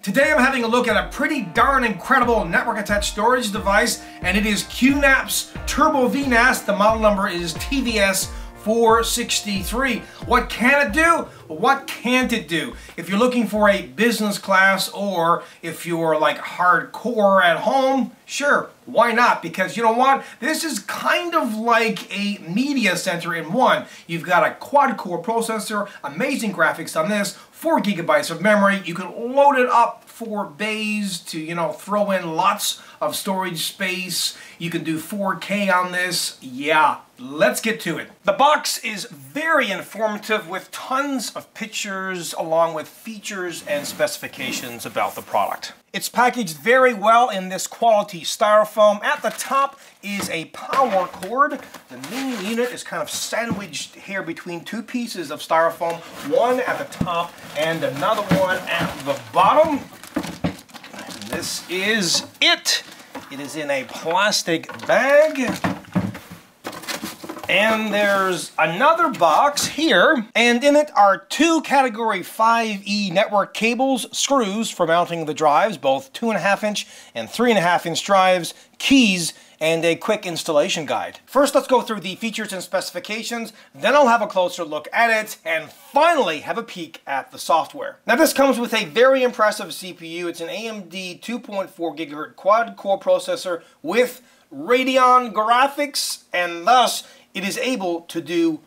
Today I'm having a look at a pretty darn incredible network attached storage device, and it is QNAP's Turbo VNAS. The model number is TVS-463. What can it do? What can't it do? If you're looking for a business class, or if you're like hardcore at home, sure, why not? Because you know what? This is kind of like a media center in one. You've got a quad-core processor, amazing graphics on this, 4 gigabytes of memory. You can load it up for bays to, you know, throw in lots of storage space. You can do 4K on this. Yeah, let's get to it. The box is very informative with tons of pictures along with features and specifications about the product. It's packaged very well in this quality styrofoam. At the top is a power cord. The main unit is kind of sandwiched here between two pieces of styrofoam, one at the top and another one at the bottom. And this is it. It is in a plastic bag. And there's another box here, and in it are two Category 5E network cables, screws for mounting the drives, both 2.5-inch and 3.5-inch drives, keys, and a quick installation guide. First, let's go through the features and specifications, then I'll have a closer look at it, and finally have a peek at the software. Now, this comes with a very impressive CPU. It's an AMD 2.4 GHz quad-core processor with Radeon graphics, and thus it is able to do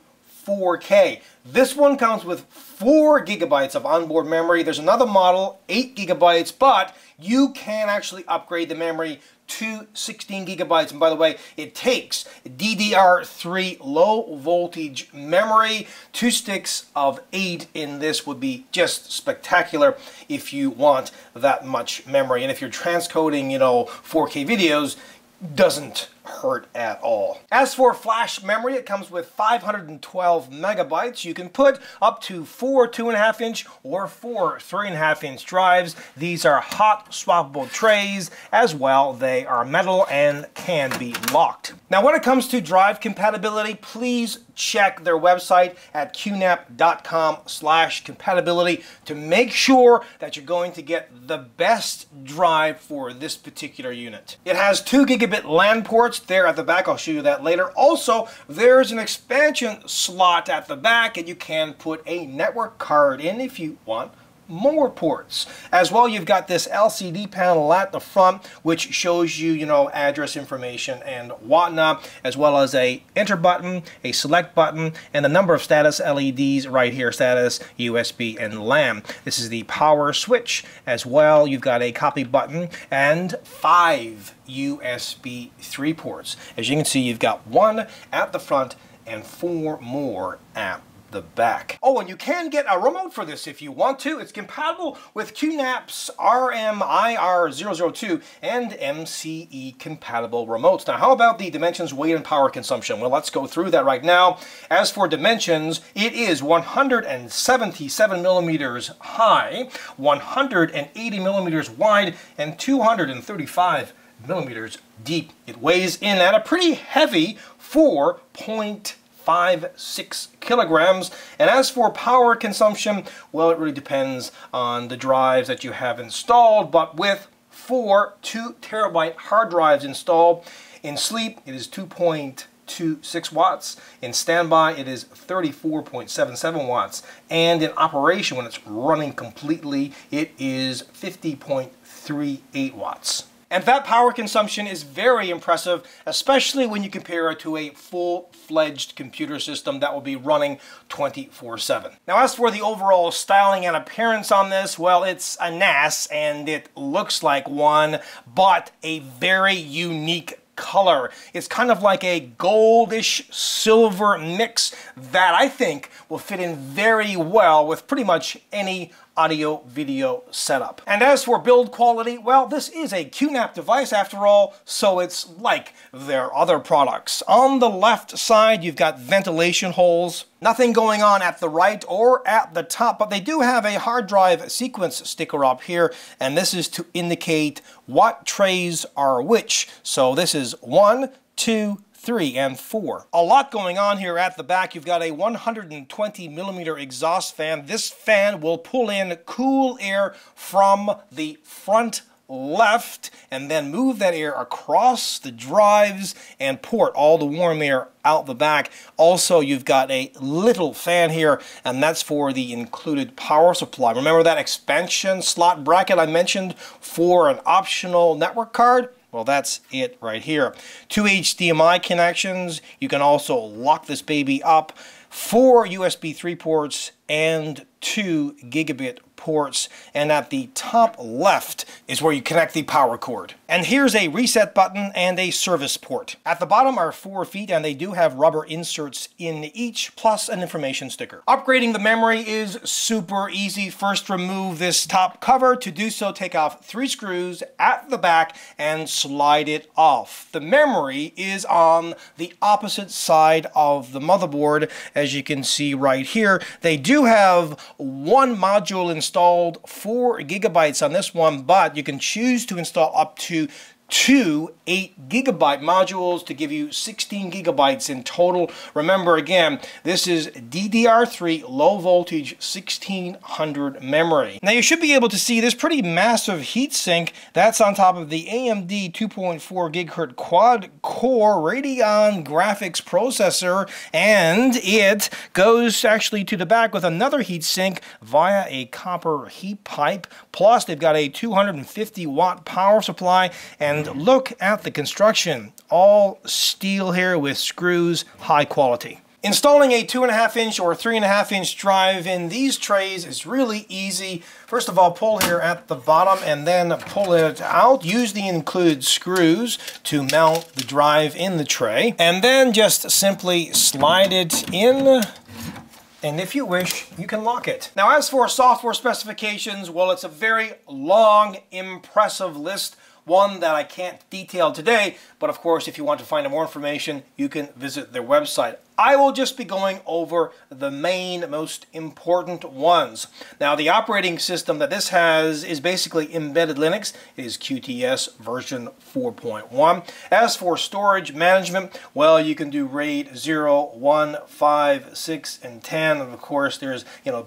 4K. This one comes with 4 gigabytes of onboard memory. There's another model, 8 gigabytes, but you can actually upgrade the memory to 16 gigabytes. And by the way, it takes DDR3 low voltage memory. 2 sticks of 8 in this would be just spectacular if you want that much memory. And if you're transcoding, you know, 4K videos, doesn't hurt at all. As for flash memory, it comes with 512 megabytes. You can put up to 4 2.5-inch or 4 3.5-inch drives. These are hot swappable trays as well. They are metal and can be locked. Now, when it comes to drive compatibility, please check their website at qnap.com/compatibility to make sure that you're going to get the best drive for this particular unit. It has 2 gigabit LAN ports there at the back. I'll show you that later. Also, there's an expansion slot at the back, and you can put a network card in if you want more ports. As well, you've got this LCD panel at the front, which shows you, you know, address information and whatnot, as well as a enter button, a select button, and a number of status LEDs right here, status, USB, and LAN. This is the power switch. As well, you've got a copy button and 5 USB 3 ports. As you can see, you've got 1 at the front and 4 more at the back. Oh, and you can get a remote for this if you want to. It's compatible with QNAP's RMIR002 and MCE compatible remotes. Now, how about the dimensions, weight, and power consumption? Well, let's go through that right now. As for dimensions, it is 177 millimeters high, 180 millimeters wide, and 235 millimeters deep. It weighs in at a pretty heavy 4.56 kilograms. And as for power consumption, well, it really depends on the drives that you have installed, but with 4 2-terabyte hard drives installed, in sleep it is 2.26 watts, in standby it is 34.77 watts, and in operation, when it's running completely, it is 50.38 watts. And that power consumption is very impressive, especially when you compare it to a full-fledged computer system that will be running 24/7. Now, as for the overall styling and appearance on this, well, it's a NAS, and it looks like one, but a very unique color. It's kind of like a goldish silver mix that I think will fit in very well with pretty much any audio video setup. And as for build quality, well, this is a QNAP device after all, so it's like their other products. On the left side, you've got ventilation holes. Nothing going on at the right or at the top, but they do have a hard drive sequence sticker up here, and this is to indicate what trays are which. So this is 1, 2, 3, and 4. A lot going on here at the back. You've got a 120mm exhaust fan. This fan will pull in cool air from the front left and then move that air across the drives and port all the warm air out the back. Also, you've got a little fan here, and that's for the included power supply. Remember that expansion slot bracket I mentioned for an optional network card? Well, that's it right here. 2 HDMI connections. You can also lock this baby up. 4 USB 3 ports and 2 gigabit ports, and at the top left is where you connect the power cord. And here's a reset button and a service port. At the bottom are 4 feet, and they do have rubber inserts in each, plus an information sticker. Upgrading the memory is super easy. First, remove this top cover. To do so, take off 3 screws at the back and slide it off. The memory is on the opposite side of the motherboard, as you can see right here. They do have one module installed, 4 gigabytes on this one, but you can choose to install up to 2 8-gigabyte modules to give you 16 gigabytes in total. Remember, again, this is DDR3 low voltage 1600 memory. Now you should be able to see this pretty massive heatsink that's on top of the AMD 2.4 gigahertz quad-core Radeon graphics processor, and it goes actually to the back with another heatsink via a copper heat pipe. Plus, they've got a 250-watt power supply, and look at the construction. All steel here with screws, high quality. Installing a 2.5-inch or 3.5-inch drive in these trays is really easy. First of all, pull here at the bottom and then pull it out. Use the included screws to mount the drive in the tray. And then just simply slide it in. And if you wish, you can lock it. Now, as for software specifications, well, it's a very long, impressive list. One that I can't detail today, but of course, if you want to find out more information, you can visit their website. I will just be going over the main, most important ones. Now, the operating system that this has is basically embedded Linux. It is QTS version 4.1. As for storage management, well, you can do RAID 0, 1, 5, 6, and 10. And of course, there's,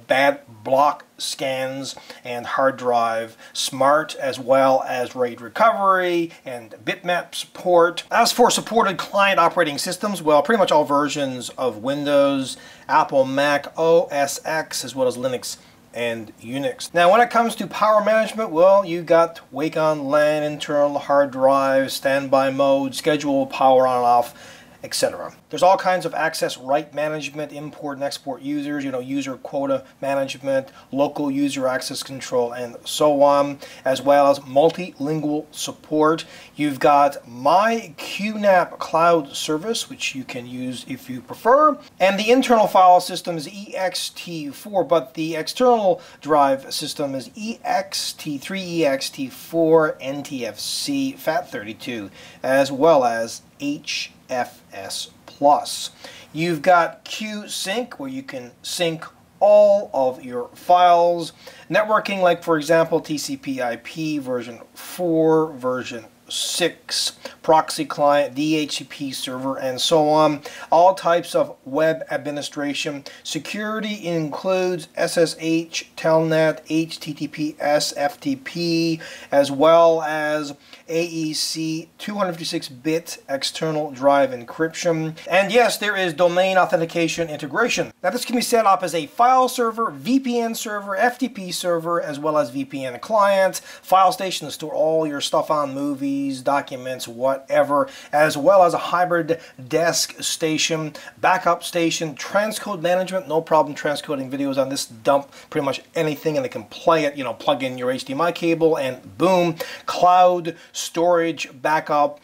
bad block scans and hard drive smart, as well as RAID recovery and bitmap support. As for supported client operating systems, well, pretty much all versions of Windows, Apple, Mac, OS X, as well as Linux and Unix. Now, when it comes to power management, well, you got Wake on LAN, internal hard drive, standby mode, schedule power on and off, etc. There's all kinds of access right management, import and export users, user quota management, local user access control, and so on, as well as multilingual support. You've got My QNAP Cloud service, which you can use if you prefer, and the internal file system is ext4, but the external drive system is ext3, ext4, NTFC, FAT32, as well as HFS Plus. You've got QSync, where you can sync all of your files. Networking, like for example TCP/IP version 4, version 6, proxy client, DHCP server, and so on. All types of web administration. Security includes SSH, Telnet, HTTPS, FTP, as well as AEC 256-bit external drive encryption. And yes, there is domain authentication integration. Now, this can be set up as a file server, VPN server, FTP server, as well as VPN client, file station to store all your stuff on, movies, documents, whatever, as well as a hybrid desk station, backup station, transcode management, no problem transcoding videos on this. Dump pretty much anything and they can play it, plug in your HDMI cable and boom. Cloud storage backup.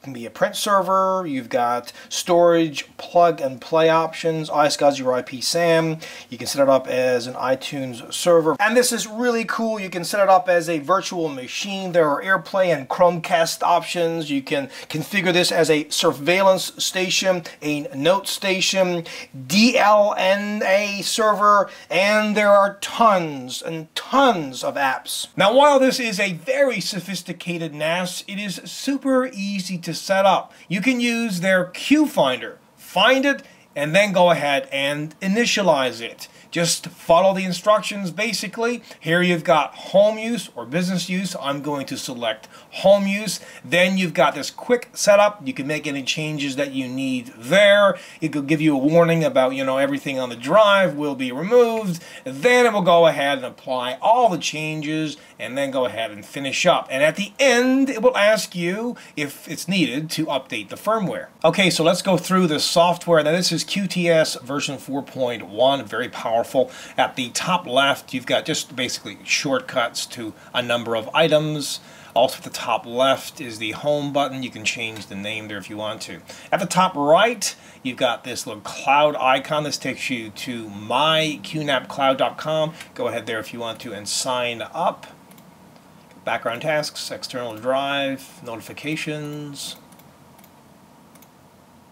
Can be a print server. You've got storage plug and play options, iSCSI IP SAM. You can set it up as an iTunes server, and this is really cool. You can set it up as a virtual machine. There are AirPlay and Chromecast options. You can configure this as a surveillance station, a note station, DLNA server, and there are tons and tons of apps. Now, while this is a very sophisticated NAS, it is super easy to to set up. You can use their Q Finder. Find it and then go ahead and initialize it. Just follow the instructions basically. Here you've got home use or business use. I'm going to select home use. Then you've got this quick setup. You can make any changes that you need there. It will give you a warning about, everything on the drive will be removed. Then it will go ahead and apply all the changes and then go ahead and finish up. And at the end, it will ask you if it's needed to update the firmware. Okay, so let's go through the software. Now this is QTS version 4.1, very powerful. At the top left, you've got just basically shortcuts to a number of items. Also at the top left is the home button. You can change the name there if you want to. At the top right, you've got this little cloud icon. This takes you to myqnapcloud.com. Go ahead there if you want to and sign up. Background tasks, external drive, notifications,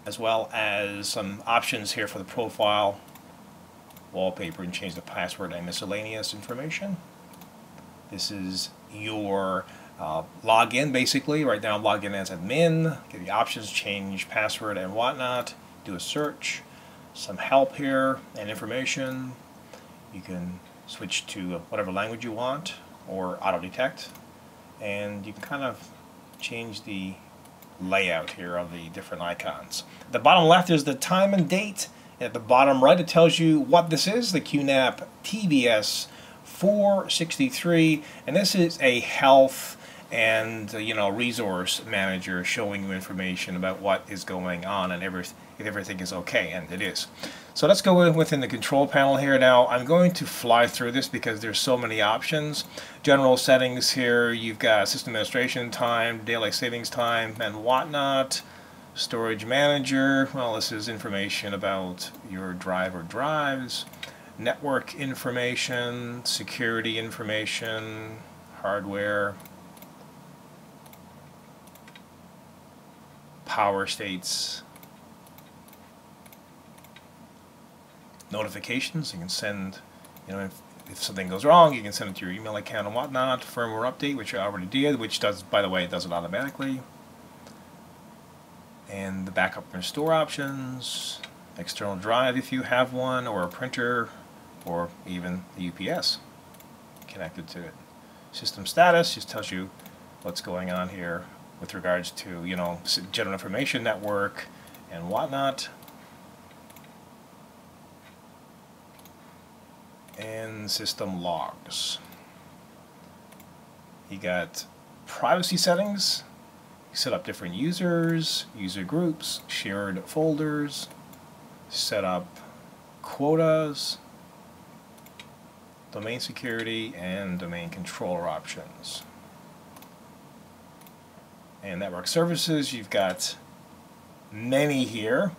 as well as some options here for the profile, wallpaper, and change the password and miscellaneous information. This is your login basically. Right now I'm logged in as admin. Give you options, change password and whatnot. Do a search. Some help here and information. You can switch to whatever language you want or auto detect. And you can kind of change the layout here of the different icons. At the bottom left is the time and date. At the bottom right it tells you what this is, the QNAP TVS-463, and this is a health and resource manager showing you information about what is going on and if everything is okay, and it is. So let's go within the control panel here. Now I'm going to fly through this because there's so many options. General settings here, you've got system administration time, daylight savings time, and whatnot. Storage manager, well, this is information about your drive or drives. Network information, security information, hardware, power states, notifications. You can send, if something goes wrong, you can send it to your email account and whatnot. Firmware update, which I already did, which does, by the way, it does it automatically. And the backup and restore options, external drive if you have one, or a printer, or even the UPS connected to it. System status just tells you what's going on here with regards to, general information network and whatnot. And system logs. You got privacy settings. Set up different users, user groups, shared folders, set up quotas, domain security, and domain controller options. And network services, you've got many here.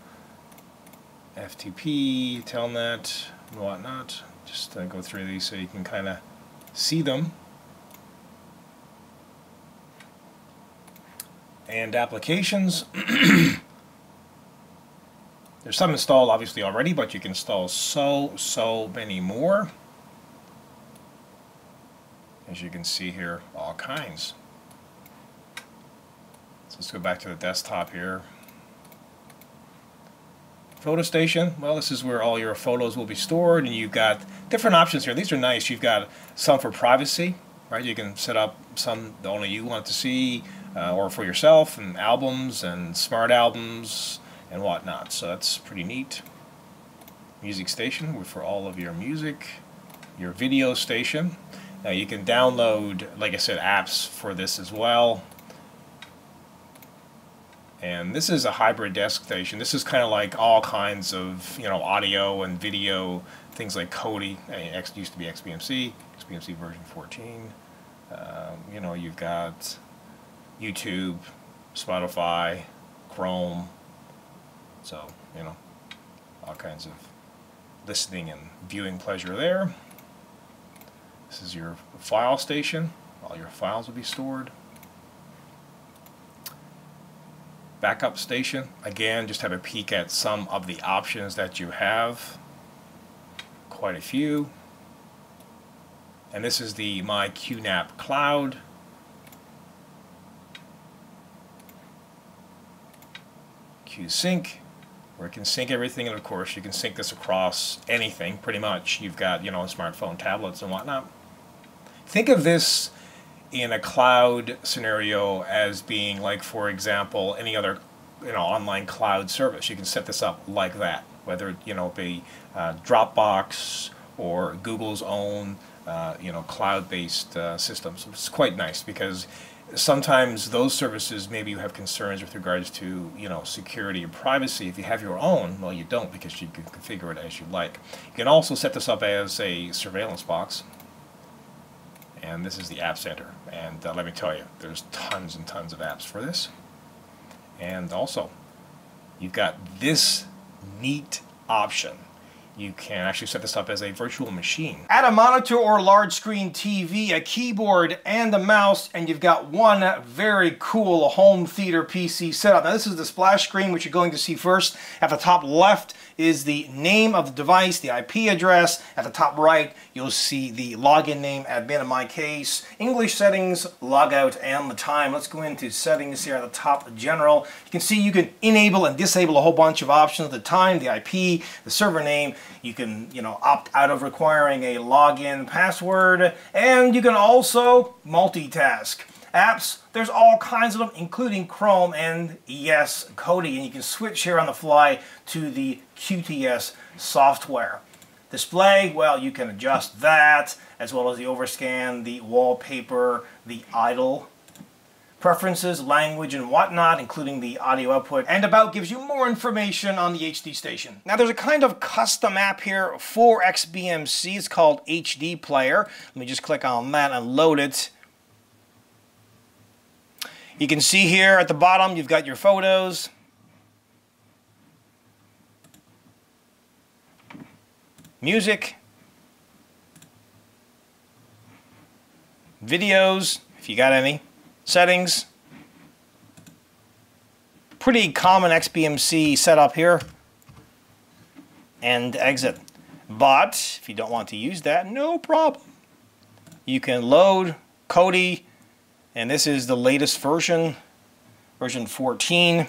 FTP, Telnet, and whatnot. Just go through these so you can kind of see them. And applications. There's some installed obviously already, but you can install so many more. As you can see here, all kinds. So let's go back to the desktop here. Photo station, well, this is where all your photos will be stored, and you've got different options here. These are nice. You've got some for privacy, right? You can set up some that only you want to see, or for yourself, and albums and smart albums and whatnot. So that's pretty neat. Music station for all of your music. Your video station. Now you can download, like I said, apps for this as well. And this is a hybrid desk station. This is kind of like all kinds of, audio and video, things like Kodi. It used to be XBMC version 14. You've got YouTube, Spotify, Chrome. So, all kinds of listening and viewing pleasure there. This is your file station. All your files will be stored. Backup station. Again, just have a peek at some of the options that you have. Quite a few. And this is the My QNAP Cloud. Heatsink, where it can sync everything, and of course you can sync this across anything, pretty much. You've got, you know, smartphone, tablets, and whatnot. Think of this in a cloud scenario as being like, for example, any other, you know, online cloud service. You can set this up like that, whether, you know, be Dropbox or Google's own, you know, cloud-based systems. It's quite nice because sometimes those services, maybe you have concerns with regards to, you know, security and privacy. If you have your own, well, you don't, because you can configure it as you like. You can also set this up as a surveillance box. And this is the App Center. And let me tell you, there's tons and tons of apps for this. And also, you've got this neat option. You can actually set this up as a virtual machine. Add a monitor or large screen TV, a keyboard, and a mouse, and you've got one very cool home theater PC setup. Now this is the splash screen, which you're going to see first. At the top left is the name of the device, the IP address. At the top right, you'll see the login name, admin in my case, English settings, logout, and the time. Let's go into settings here at the top, general. You can see you can enable and disable a whole bunch of options: the time, the IP, the server name. You can, you know, opt out of requiring a login password, and you can also multitask. Apps, there's all kinds of them, including Chrome and, yes, Kodi, and you can switch here on the fly to the QTS software. Display, well, you can adjust that, as well as the overscan, the wallpaper, the idle. Preferences, language, and whatnot, including the audio output. And About gives you more information on the HD station. Now there's a kind of custom app here for XBMC. It's called HD Player. Let me just click on that and load it. You can see here at the bottom you've got your photos, music, videos, if you got any, settings. Pretty common XBMC setup here, and exit. But if you don't want to use that, no problem. You can load Kodi, and this is the latest version, version 14.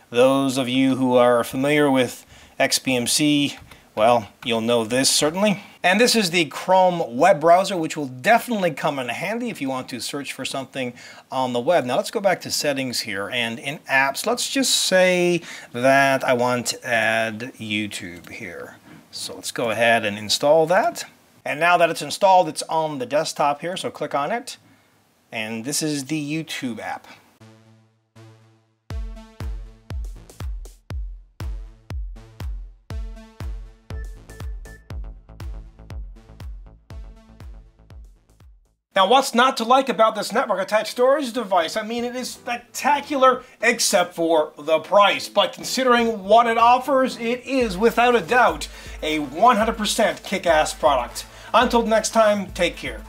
Those of you who are familiar with XBMC, well, you'll know this certainly. And this is the Chrome web browser, which will definitely come in handy if you want to search for something on the web. Now let's go back to settings here, and in apps, let's just say that I want to add YouTube here. So let's go ahead and install that. And now that it's installed, it's on the desktop here, so click on it. And this is the YouTube app. Now, what's not to like about this network-attached storage device? I mean, it is spectacular except for the price. But considering what it offers, it is, without a doubt, a 100% kick-ass product. Until next time, take care.